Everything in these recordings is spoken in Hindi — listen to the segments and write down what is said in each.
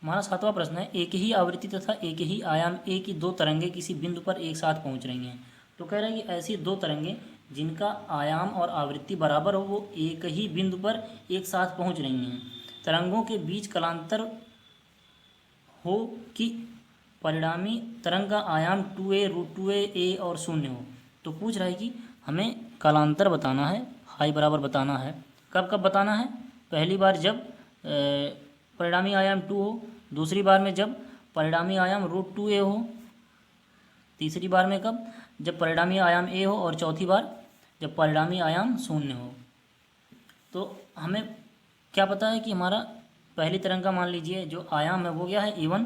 हमारा 7वां प्रश्न है, एक ही आवृत्ति तथा एक ही आयाम ए की दो तरंगे किसी बिंदु पर एक साथ पहुंच रही हैं। तो कह रहा है कि ऐसी दो तरंगे जिनका आयाम और आवृत्ति बराबर हो वो एक ही बिंदु पर एक साथ पहुंच रही हैं। तरंगों के बीच कालांतर हो कि परिणामी तरंग का आयाम 2a√2a और 0 हो। तो पूछ रहा है कि हमें कालांतर बताना है, हाई बराबर बताना है। कब कब बताना है? पहली बार जब परिणामी आयाम 2 हो, दूसरी बार में जब परिणामी आयाम √2a हो, तीसरी बार में कब? जब परिणामी आयाम a हो, और चौथी बार जब परिणामी आयाम 0 हो। तो हमें क्या पता है कि हमारा पहली तरंग का मान लीजिए जो आयाम है वो क्या है a1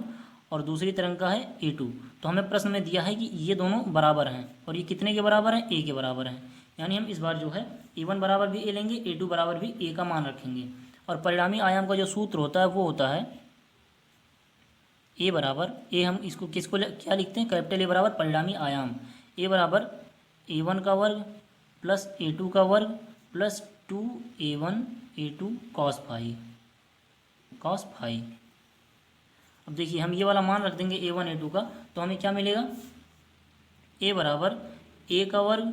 और दूसरी तरंग का है a2। तो हमें प्रश्न में दिया है कि ये दोनों बराबर हैं और ये कितने के बराबर हैं? a के बराबर हैं। यानी हम इस बार जो है a1 बराबर भी a लेंगे, a2 बराबर भी a का मान रखेंगे। और परिणामी आयाम का जो सूत्र होता है वो होता है a बराबर a, हम इसको किसको क्या लिखते हैं? कैपिटल A बराबर परिणामी आयाम a बराबर a1 का वर्ग प्लस a2 का वर्ग plus 2a1 a2 cos phi. अब देखिए हम ये वाला मान रख देंगे a1 a2 का, तो हमें क्या मिलेगा? a बराबर a का वर्ग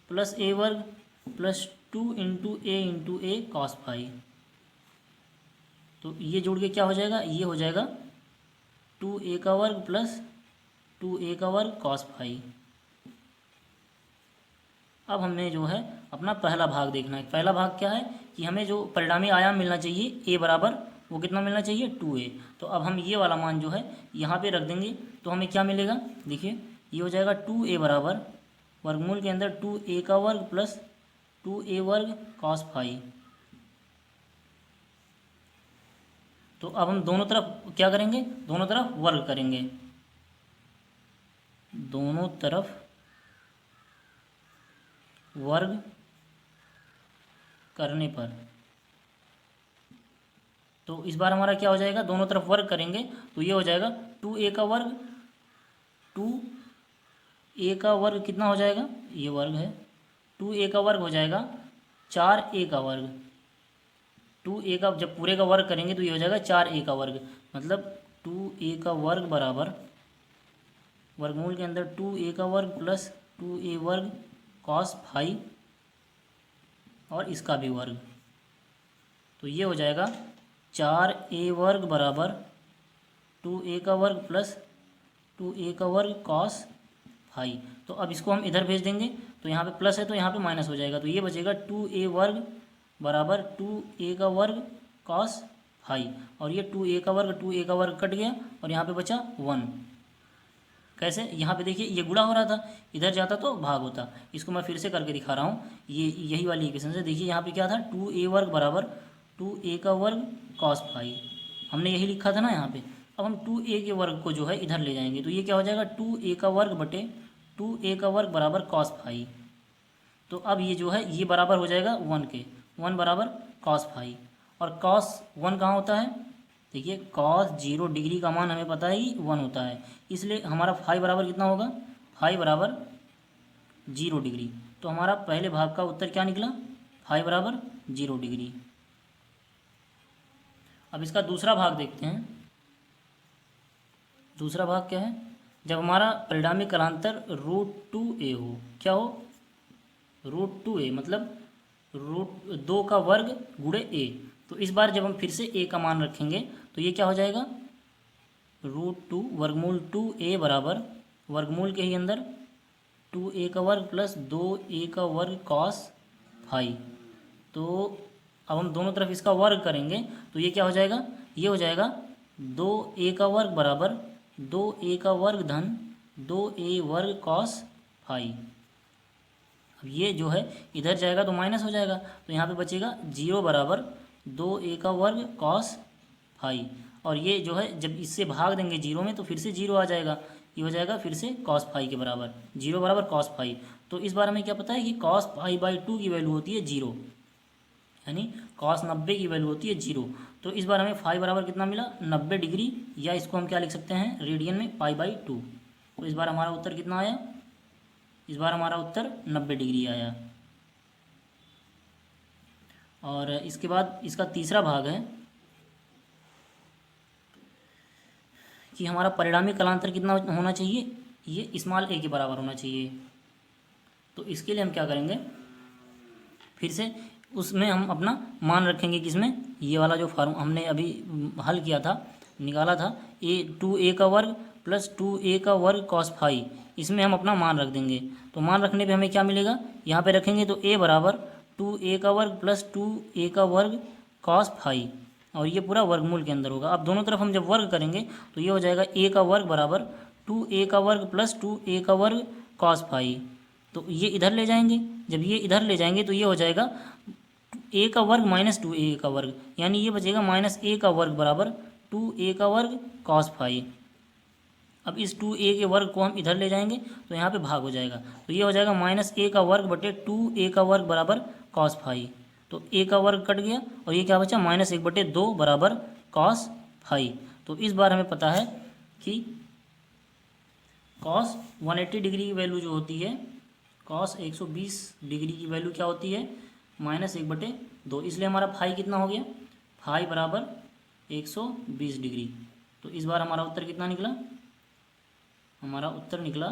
प्लस a वर्ग प्लस 2 × a कॉस फाई। तो ये जोड़ के क्या हो जाएगा? ये हो जाएगा 2a का वर्ग प्लस 2a का वर्ग कॉस फाई। अब हमें जो है अपना पहला भाग देखना है। पहला भाग क्या है कि हमें जो परिणामी आयाम मिलना चाहिए a बराबर वो कितना मिलना चाहिए? 2a। तो अब हम ये वाला मान जो है यहाँ पे रख देंगे, तो हमें क्या मिलेगा? देखिए ये हो जाएगा 2a बराबर वर्गमूल के अंदर 2a का वर्ग प्लस 2a वर्ग कॉस फाई। तो अब हम दोनों तरफ क्या करेंगे? दोनों तरफ वर्ग करेंगे। दोनों तरफ वर्ग करने पर तो इस बार हमारा क्या हो जाएगा? दोनों तरफ वर्ग करेंगे तो ये हो जाएगा 2a का वर्ग, 2a का वर्ग कितना हो जाएगा? ये वर्ग है, 2a का वर्ग हो जाएगा 4a का वर्ग। 2a का जब पूरे का वर्ग करेंगे तो ये हो जाएगा 4a का वर्ग, मतलब 2a का वर्ग बराबर वर्गमूल के अंदर 2a का वर्ग प्लस 2a वर्ग कॉस फाई और इसका भी वर्ग। तो ये हो जाएगा 4a वर्ग बराबर 2a का वर्ग प्लस 2a का वर्ग कॉस फाई। तो अब इसको हम इधर भेज देंगे, तो यहाँ पे प्लस है तो यहाँ पे माइनस हो जाएगा, तो ये बचेगा 2a वर्ग बराबर 2a का वर्ग कॉस फाई। और ये 2a का वर्ग कट गया और यहाँ पे बचा 1। कैसे? यहाँ पे देखिए ये गुणा हो रहा था, इधर जाता तो भाग होता। इसको मैं फिर से करके दिखा रहा हूँ, ये यही वाली इक्वेशन से। देखिए यहाँ पे क्या था? 2a वर्ग बराबर 2a का वर्ग कॉस फाई, हमने यही लिखा था ना यहाँ पे। अब हम 2a के वर्ग को जो है इधर ले जाएंगे, तो ये क्या हो जाएगा? 2a का वर्ग बटे 2a का वर्ग बराबर कॉस फाई। तो अब ये जो है ये बराबर हो जाएगा 1 के, 1 बराबर कॉस फाई। और कॉस 1 कहाँ होता है? देखिए कॉस 0 डिग्री का मान हमें पता है ही 1 होता है, इसलिए हमारा फाई बराबर कितना होगा? फाई बराबर 0 डिग्री। तो हमारा पहले भाग का उत्तर क्या निकला? फाई बराबर 0 डिग्री। अब इसका दूसरा भाग देखते हैं। दूसरा भाग क्या है? जब हमारा परिणामी कालांतर √2a हो, क्या हो? √2a मतलब √2 का वर्ग गुणे a। तो इस बार जब हम फिर से a का मान रखेंगे तो ये क्या हो जाएगा? √2 वर्गमूल 2a बराबर वर्गमूल के ही अंदर 2a का वर्ग प्लस 2a का वर्ग कॉस फाई। तो अब हम दोनों तरफ इसका वर्ग करेंगे तो ये क्या हो जाएगा? ये हो जाएगा 2a का वर्ग बराबर 2a का वर्ग धन 2a वर्ग कॉस फाई। अब ये जो है इधर जाएगा तो माइनस हो जाएगा, तो यहाँ पे बचेगा 0 बराबर 2a का वर्ग कॉस फाई। और ये जो है जब इससे भाग देंगे 0 में तो फिर से 0 आ जाएगा, ये हो जाएगा फिर से कॉस फाई के बराबर, 0 बराबर कॉस फाई। तो इस बार हमें क्या पता है कि कॉस फाई बाई 2 की वैल्यू होती है 0, यानी कॉस 90 की वैल्यू होती है 0। तो इस बार हमें फाई बराबर कितना मिला? 90 डिग्री, या इसको हम क्या लिख सकते हैं रेडियन में? Pi by 2। तो इस बार हमारा उत्तर कितना आया? इस बार हमारा उत्तर 90 डिग्री आया। और इसके बाद इसका तीसरा भाग है। कि हमारा परिणामी कलांतर कितना होना चाहिए, ये स्मॉल ए के बराबर होना चाहिए। तो इसके लिए हम क्या करेंगे, फिर से उसमें हम अपना मान रखेंगे किसमें, ये वाला जो फॉर्म हमने अभी हल किया था, निकाला था, टू ए का वर्ग प्लस 2a का वर्ग कॉस फाई, इसमें हम अपना मान रख देंगे। तो मान रखने पे हमें क्या मिलेगा, यहाँ पे रखेंगे तो a बराबर 2a का वर्ग प्लस 2a का वर्ग कॉस फाई, और ये पूरा वर्गमूल के अंदर होगा। अब दोनों तरफ हम जब वर्ग करेंगे तो ये हो जाएगा a का वर्ग बराबर 2a का वर्ग प्लस 2a का वर्ग कॉस फाई। तो ये इधर ले जाएंगे, जब ये इधर ले जाएंगे तो ये हो जाएगा a का वर्ग माइनस 2a का वर्ग, यानी ये बचेगा माइनस a का वर्ग बराबर 2a का वर्ग कॉस फाई। अब इस 2a के वर्ग को हम इधर ले जाएंगे तो यहाँ पे भाग हो जाएगा, तो ये हो जाएगा माइनस a का वर्ग बटे 2a का वर्ग बराबर कॉस फाई। तो a का वर्ग कट गया और ये क्या बचा, माइनस 1/2 बराबर कॉस फाई। तो इस बार हमें पता है कि कॉस 180 डिग्री की वैल्यू जो होती है, कॉस 120 डिग्री की वैल्यू क्या होती है, -1/2। इसलिए हमारा फाई कितना हो गया, फाई बराबर 120 डिग्री। तो इस बार हमारा उत्तर कितना निकला, हमारा उत्तर निकला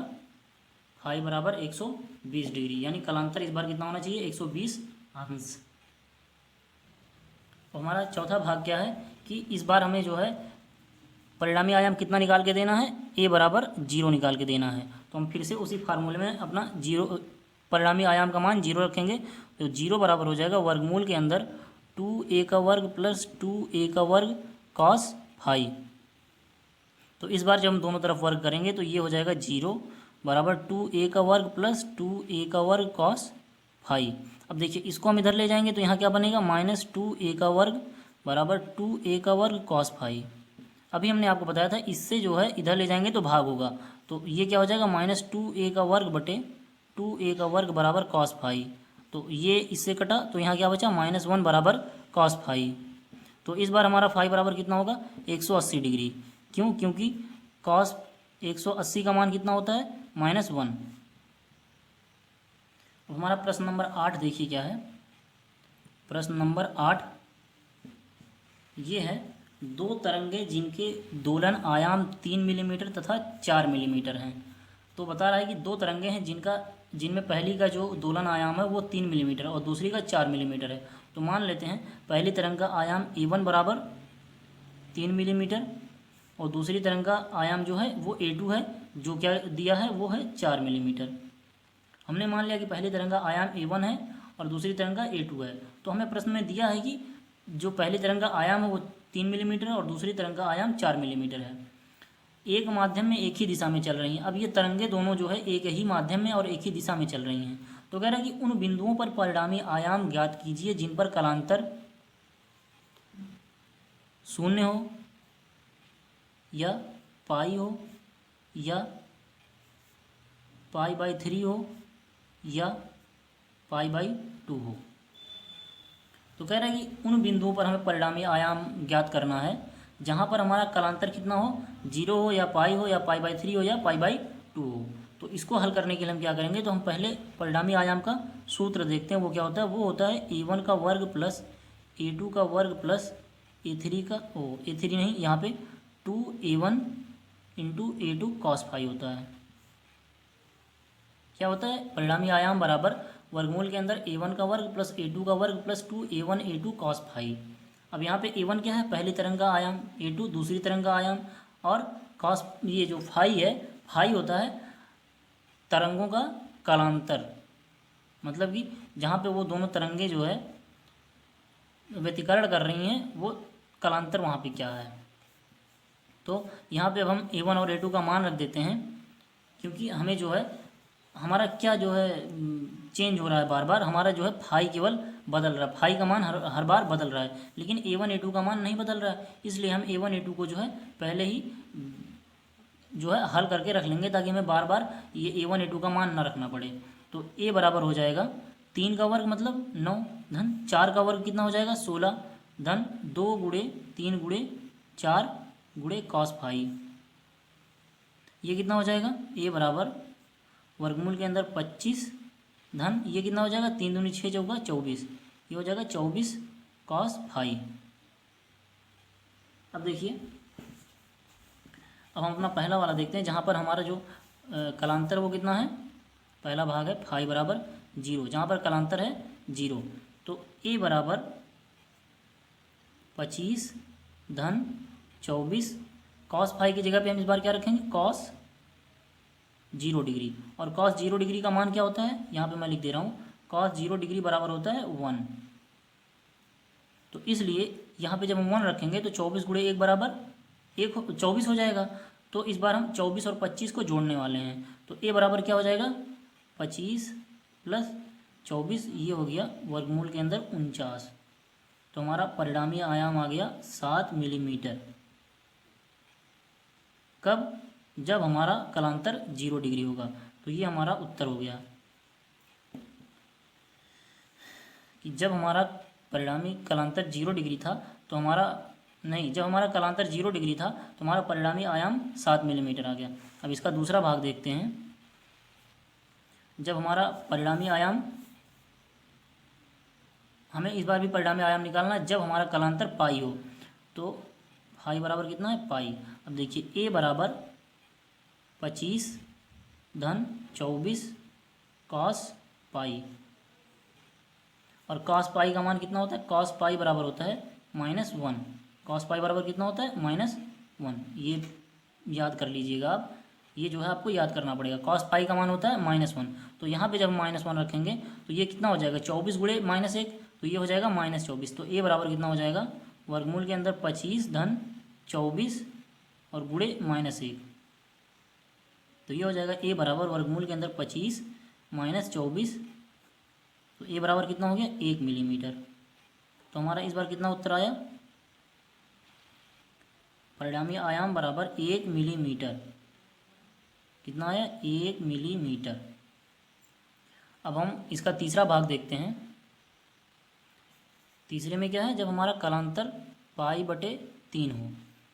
फाई बराबर 120 डिग्री, यानी कलांतर इस बार कितना होना चाहिए, 120 अंश। तो हमारा चौथा भाग क्या है कि इस बार हमें जो है परिणामी आयाम कितना निकाल के देना है, a बराबर 0 निकाल के देना है। तो हम फिर से उसी फार्मूले में अपना 0 परिणामी आयाम का मान 0 रखेंगे। तो 0 बराबर हो जाएगा वर्गमूल के अंदर 2a का वर्ग प्लस 2a का वर्ग कॉस फाई। तो इस बार जब हम दोनों तरफ वर्ग करेंगे तो ये हो जाएगा 0 बराबर 2a का वर्ग प्लस 2a का वर्ग कॉस फाई। अब देखिए इसको हम इधर ले जाएंगे तो यहाँ क्या बनेगा, माइनस 2a का वर्ग बराबर 2a का वर्ग कॉस फाई। अभी हमने आपको बताया था इससे जो है इधर ले जाएंगे तो भाग होगा, तो ये क्या हो जाएगा, माइनस 2a का वर्ग बटे 2a का वर्ग बराबर कॉस फाई। तो ये इससे कटा तो यहाँ क्या बचा, -1 बराबर कॉस फाई। तो इस बार हमारा फाई बराबर कितना होगा, 180 डिग्री। क्यों, क्योंकि कॉस 180 का मान कितना होता है, -1। अब हमारा प्रश्न नंबर 8 देखिए क्या है। प्रश्न नंबर 8 ये है, दो तरंगे जिनके दोलन आयाम 3 मिलीमीटर तथा 4 मिलीमीटर हैं। तो बता रहा है कि दो तरंगे हैं जिनमें पहली का जो दोलन आयाम है वो 3 मिलीमीटर और दूसरी का 4 मिलीमीटर है। तो मान लेते हैं पहली तरंग का आयाम a1 बराबर 3 मिलीमीटर और दूसरी तरंग का आयाम जो है वो a2 है, जो क्या दिया है वो है 4 मिलीमीटर। हमने मान लिया कि पहली तरंग का आयाम a1 है और दूसरी तरंग का a2 है। तो हमें प्रश्न में दिया है कि जो पहली तरंग का आयाम है वो 3 मिलीमीटर और दूसरी तरंग का आयाम 4 मिलीमीटर है। एक माध्यम में एक ही दिशा में चल रही हैं। अब ये तरंगे दोनों जो है एक ही माध्यम में और एक ही दिशा में चल रही हैं। तो कह रहा है कि उन बिंदुओं पर परिणामी आयाम ज्ञात कीजिए जिन पर कलांतर 0 हो या पाई हो या π/3 हो या π/2 हो। तो कह रहा है कि उन बिंदुओं पर हमें परिणामी आयाम ज्ञात करना है जहाँ पर हमारा कलांतर कितना हो, 0 हो या पाई हो या π/3 हो या π/2 हो। तो इसको हल करने के लिए हम क्या करेंगे, तो हम पहले परिणामी आयाम का सूत्र देखते हैं। वो क्या होता है, वो होता है a1 का वर्ग प्लस a2 का वर्ग प्लस a3 का a3 नहीं, यहाँ पे 2a1 into a2 cos phi होता है। क्या होता है, परिणामी आयाम बराबर वर्गमूल के अंदर a1 का वर्ग प्लस a2 का वर्ग plus 2a1 a2 cos phi. अब यहाँ पे a1 क्या है, पहली तरंग का आयाम, a2 दूसरी तरंग का आयाम, और कॉस ये जो फाई है, फाई होता है तरंगों का कालांतर। मतलब कि जहाँ पे वो दोनों तरंगे जो है व्यतिकरण कर रही हैं वो कालांतर वहाँ पे क्या है। तो यहाँ पे अब हम a1 और a2 का मान रख देते हैं, क्योंकि हमें जो है हमारा क्या जो है चेंज हो रहा है, बार बार हमारा जो है फाई केवल बदल रहा है, फाई का मान हर बार बदल रहा है, लेकिन a1 a2 का मान नहीं बदल रहा है। इसलिए हम a1 a2 को जो है पहले ही जो है हल करके रख लेंगे ताकि हमें बार बार ये a1 a2 का मान ना रखना पड़े। तो a बराबर हो जाएगा 3 का वर्ग मतलब 9 धन 4 का वर्ग कितना हो जाएगा 16 धन 2 गुणे 3 गुणे 4 गुणे कॉस फाई। ये कितना हो जाएगा, a बराबर वर्गमूल के अंदर 25 धन ये कितना हो जाएगा 3 दूनी 6 चौका 24, ये हो जाएगा 24 कॉस फाई। अब देखिए अब हम अपना पहला वाला देखते हैं, जहाँ पर हमारा जो कलांतर वो कितना है, पहला भाग है फाई बराबर 0, जहाँ पर कलांतर है 0। तो ए बराबर 25 धन 24 कॉस फाई की जगह पे हम इस बार क्या रखेंगे, कॉस 0 डिग्री। और कॉस 0 डिग्री का मान क्या होता है, यहाँ पे मैं लिख दे रहा हूँ, कॉस 0 डिग्री बराबर होता है 1। तो इसलिए यहाँ पे जब हम 1 रखेंगे तो 24 गुणे 1 बराबर 24 हो जाएगा। तो इस बार हम 24 और 25 को जोड़ने वाले हैं। तो ए बराबर क्या हो जाएगा, 25 प्लस 24, ये हो गया वर्गमूल के अंदर 49। तो हमारा परिणामी आयाम आ गया 7 मिलीमीटर। कब, जब हमारा कलांतर 0 डिग्री होगा। तो ये हमारा उत्तर हो गया कि जब हमारा परिणामी कलांतर 0 डिग्री था तो हमारा नहीं, जब हमारा कलांतर 0 डिग्री था तो हमारा परिणामी आयाम 7 मिलीमीटर आ गया। अब इसका दूसरा भाग देखते हैं। जब हमारा परिणामी आयाम, हमें इस बार भी परिणामी आयाम निकालना है जब हमारा कलांतर पाई हो। तो फाई बराबर कितना है, पाई। अब देखिए ए बराबर 25 धन 24 कॉस पाई, और कॉस पाई का मान कितना होता है, कॉस पाई बराबर होता है -1। कॉस पाई बराबर कितना होता है, -1। ये याद कर लीजिएगा आप, ये जो है आपको याद करना पड़ेगा। कॉस पाई का मान होता है -1। तो यहाँ पे जब हम -1 रखेंगे तो ये कितना हो जाएगा, 24 गुणे -1, तो ये हो जाएगा -24। तो ए बराबर कितना हो जाएगा, वर्गमूल के अंदर 25 धन 24 और गुणे -1। तो ये हो जाएगा ए बराबर वर्गमूल के अंदर 25 -24। तो ए बराबर कितना हो गया, 1 मिलीमीटर। तो हमारा इस बार कितना उत्तर आया, परिणामी आयाम बराबर 1 मिलीमीटर। कितना आया, 1 मिलीमीटर। अब हम इसका तीसरा भाग देखते हैं। तीसरे में क्या है, जब हमारा कलांतर π/3 हो।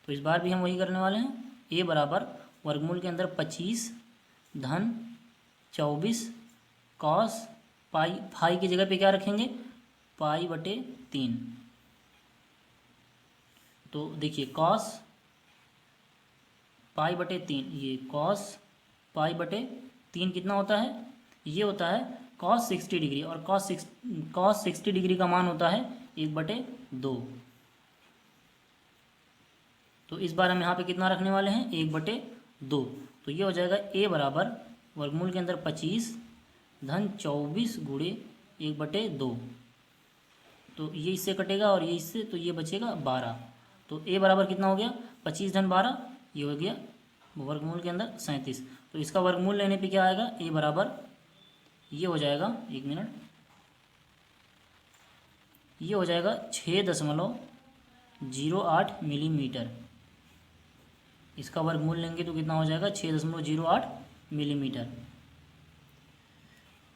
तो इस बार भी हम वही करने वाले हैं। ए बराबर वर्गमूल के अंदर 25 धन 24 कॉस पाई, फाई की जगह पे क्या रखेंगे, π/3। तो देखिए कॉस π/3, ये कॉस π/3 कितना होता है, ये होता है कॉस 60 डिग्री, और कॉस 60 डिग्री का मान होता है 1/2। तो इस बार हम यहाँ पे कितना रखने वाले हैं, 1/2। तो ये हो जाएगा ए बराबर वर्गमूल के अंदर 25 धन 24 गुणे 1/2। तो ये इससे कटेगा और ये इससे, तो ये बचेगा 12। तो ए बराबर कितना हो गया, 25 धन 12, ये हो गया वर्गमूल के अंदर 37। तो इसका वर्गमूल लेने पे क्या आएगा, ए बराबर ये हो जाएगा, 1 मिनट, ये हो जाएगा 6.08 मिलीमीटर। इसका वर्गमूल लेंगे तो कितना हो जाएगा, 6.08 मिलीमीटर।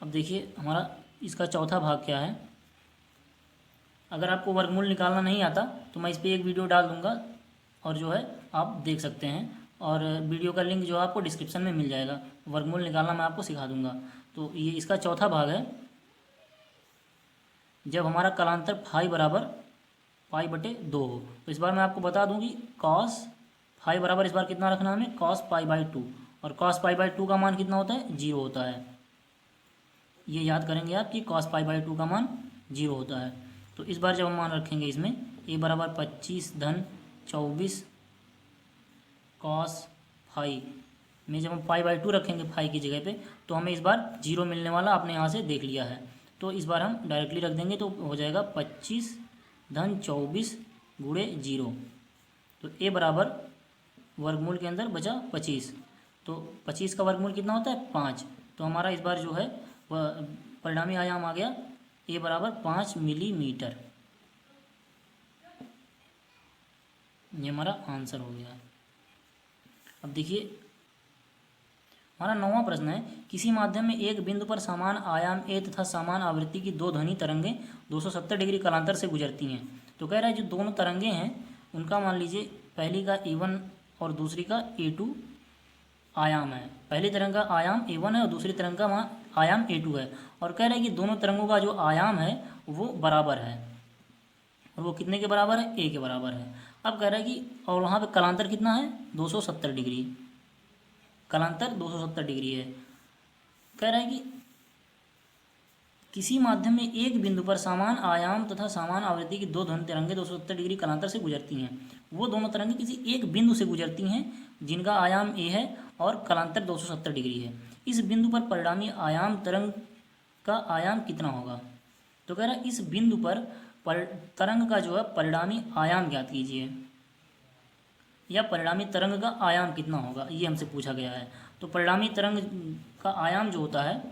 अब देखिए हमारा इसका चौथा भाग क्या है। अगर आपको वर्गमूल निकालना नहीं आता तो मैं इस पर एक वीडियो डाल दूंगा और जो है आप देख सकते हैं, और वीडियो का लिंक जो है आपको डिस्क्रिप्शन में मिल जाएगा। वर्गमूल निकालना मैं आपको सिखा दूंगा। तो ये इसका चौथा भाग है, जब हमारा कलांतर फाई बराबर π/2 हो। तो इस बार मैं आपको बता दूं कि कॉस फाई बराबर इस बार कितना रखना है हमें, cos π/2, और cos π/2 का मान कितना होता है, 0 होता है। ये याद करेंगे आप कि cos π/2 का मान 0 होता है। तो इस बार जब हम मान रखेंगे इसमें, ए बराबर 25 धन 24 cos फाई में जब हम π/2 रखेंगे फाई की जगह पे, तो हमें इस बार 0 मिलने वाला आपने यहाँ से देख लिया है। तो इस बार हम डायरेक्टली रख देंगे तो हो जाएगा 25 धन 24 गुणे 0। तो ए बराबर वर्गमूल के अंदर बचा 25। तो 25 का वर्गमूल कितना होता है, 5। तो हमारा इस बार जो है वह परिणामी आयाम आ गया ए बराबर 5 मिलीमीटर। ये हमारा आंसर हो गया। अब देखिए हमारा 9वां प्रश्न है, किसी माध्यम में एक बिंदु पर समान आयाम ए तथा समान आवृत्ति की दो ध्वनि तरंगें 270 डिग्री कालांतर से गुजरती हैं। तो कह रहा है जो दोनों तरंगें हैं उनका मान लीजिए पहली का A1 और दूसरी का A2 आयाम है। पहली तरंग का आयाम A1 है और दूसरी तरंग का आयाम A2 है, और कह रहे हैं कि दोनों तरंगों का जो आयाम है वो बराबर है, और वो कितने के बराबर है, A के बराबर है। अब कह रहा है कि और वहाँ पे कलांतर कितना है 270 डिग्री, कलांतर 270 डिग्री है। कह रहा है कि किसी माध्यम में एक बिंदु पर समान आयाम तथा समान आवृत्ति की दो ध्वनि तरंगें 270 डिग्री कलांतर से गुजरती हैं। वो दोनों तरंगें किसी एक बिंदु से गुजरती हैं जिनका आयाम ए है और कलांतर 270 डिग्री है। इस बिंदु पर परिणामी आयाम तरंग का आयाम कितना होगा? तो कह रहा है इस बिंदु पर तरंग का जो है परिणामी आयाम ज्ञात कीजिए, या परिणामी तरंग का आयाम कितना होगा, ये हमसे पूछा गया है। तो परिणामी तरंग का आयाम जो होता है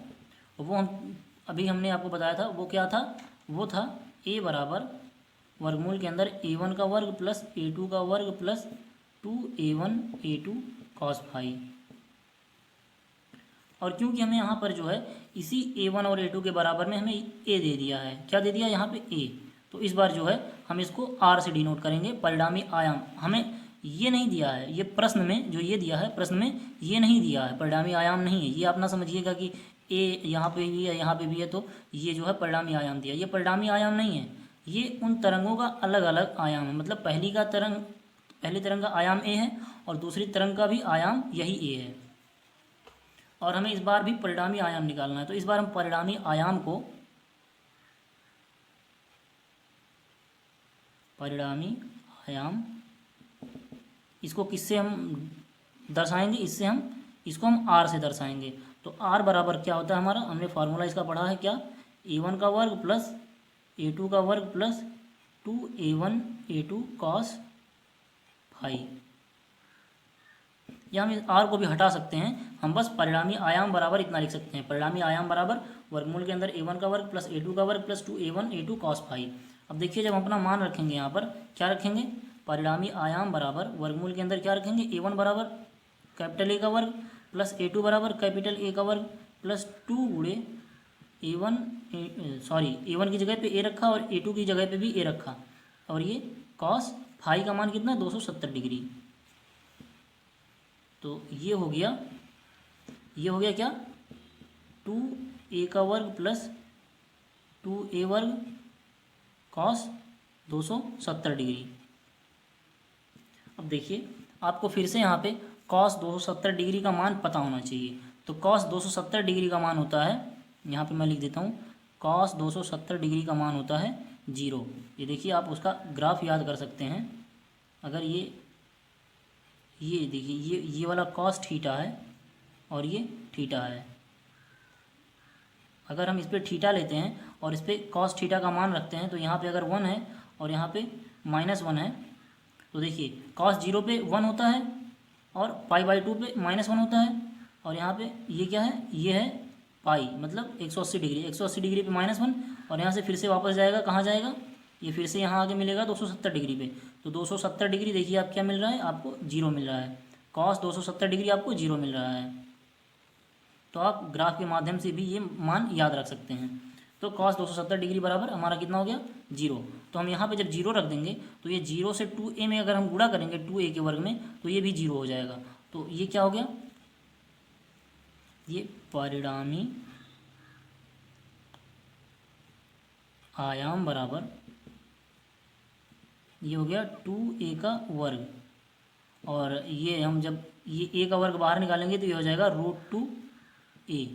वो हम अभी हमने आपको बताया था, वो क्या था, वो था a बराबर वर्गमूल के अंदर a1 का वर्ग प्लस a2 का वर्ग plus 2a1 a2 cos phi. और क्योंकि हमें यहाँ पर जो है इसी a1 और a2 के बराबर में हमें a दे दिया है, क्या दे दिया यहाँ पे a, तो इस बार जो है हम इसको r से डिनोट करेंगे। परिणामी आयाम हमें ये नहीं दिया है, ये प्रश्न में जो ये दिया है, प्रश्न में ये नहीं दिया है, परिणामी आयाम नहीं है। ये आप ना समझिएगा कि ए यहाँ पे भी है यहाँ पे भी है तो ये जो है परिणामी आयाम दिया, ये परिणामी आयाम नहीं है, ये उन तरंगों का अलग अलग आयाम है। मतलब पहली तरंग का आयाम ए है और दूसरी तरंग का भी आयाम यही ए है, और हमें इस बार भी परिणामी आयाम निकालना है। तो इस बार हम परिणामी आयाम को इसको किससे हम दर्शाएंगे, इससे हम इसको हम r से दर्शाएंगे। तो r बराबर क्या होता है हमारा, हमने फार्मूला इसका पढ़ा है क्या, a1 का वर्ग प्लस a2 का वर्ग plus 2a1 a2 cos phi. या हम इस r को भी हटा सकते हैं, हम बस परिणामी आयाम बराबर इतना लिख सकते हैं, परिणामी आयाम बराबर वर्गमूल के अंदर a1 का वर्ग प्लस a2 का वर्ग plus 2a1 a2 cos phi. अब देखिए जब हम अपना मान रखेंगे यहाँ पर क्या रखेंगे, परिणामी आयाम बराबर वर्गमूल के अंदर क्या रखेंगे, a1 बराबर कैपिटल ए का वर्ग प्लस a2 बराबर कैपिटल ए का वर्ग प्लस 2 गुणे a1 की जगह पे a रखा और a2 की जगह पे भी a रखा, और ये cos फाई का मान कितना 270 डिग्री। तो ये हो गया क्या 2a का वर्ग प्लस 2a वर्ग cos 270 डिग्री। अब देखिए आपको फिर से यहाँ पे cos 270 डिग्री का मान पता होना चाहिए। तो cos 270 डिग्री का मान होता है, यहाँ पे मैं लिख देता हूँ, cos 270 डिग्री का मान होता है 0। ये देखिए आप उसका ग्राफ याद कर सकते हैं। अगर ये देखिए ये वाला cos थीटा है और ये थीटा है। अगर हम इस पर थीटा लेते हैं और इस पर cos थीटा का मान रखते हैं तो यहाँ पे अगर 1 है और यहाँ पे -1 है, तो देखिए cos 0 पे 1 होता है और π/2 पे -1 होता है, और यहाँ पे ये क्या है, ये है पाई, मतलब 180 डिग्री, 180 डिग्री पे -1, और यहाँ से फिर से वापस जाएगा, कहाँ जाएगा, ये फिर से यहाँ आगे मिलेगा 270 डिग्री पे। तो 270 डिग्री देखिए आप क्या मिल रहा है, आपको 0 मिल रहा है, cos 270 डिग्री आपको 0 मिल रहा है। तो आप ग्राफ के माध्यम से भी ये मान याद रख सकते हैं। तो cos 270 डिग्री बराबर हमारा कितना हो गया 0। तो हम यहाँ पे जब 0 रख देंगे तो ये 0 से 2a में अगर हम गुणा करेंगे 2a के वर्ग में तो ये भी 0 हो जाएगा। तो ये क्या हो गया, ये परिणामी आयाम बराबर ये हो गया 2a का वर्ग, और ये हम जब ये a का वर्ग बाहर निकालेंगे तो ये हो जाएगा √2a।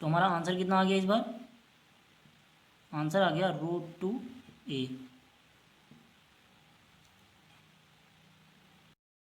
तो हमारा आंसर कितना आ गया, इस बार आंसर आ गया √2a।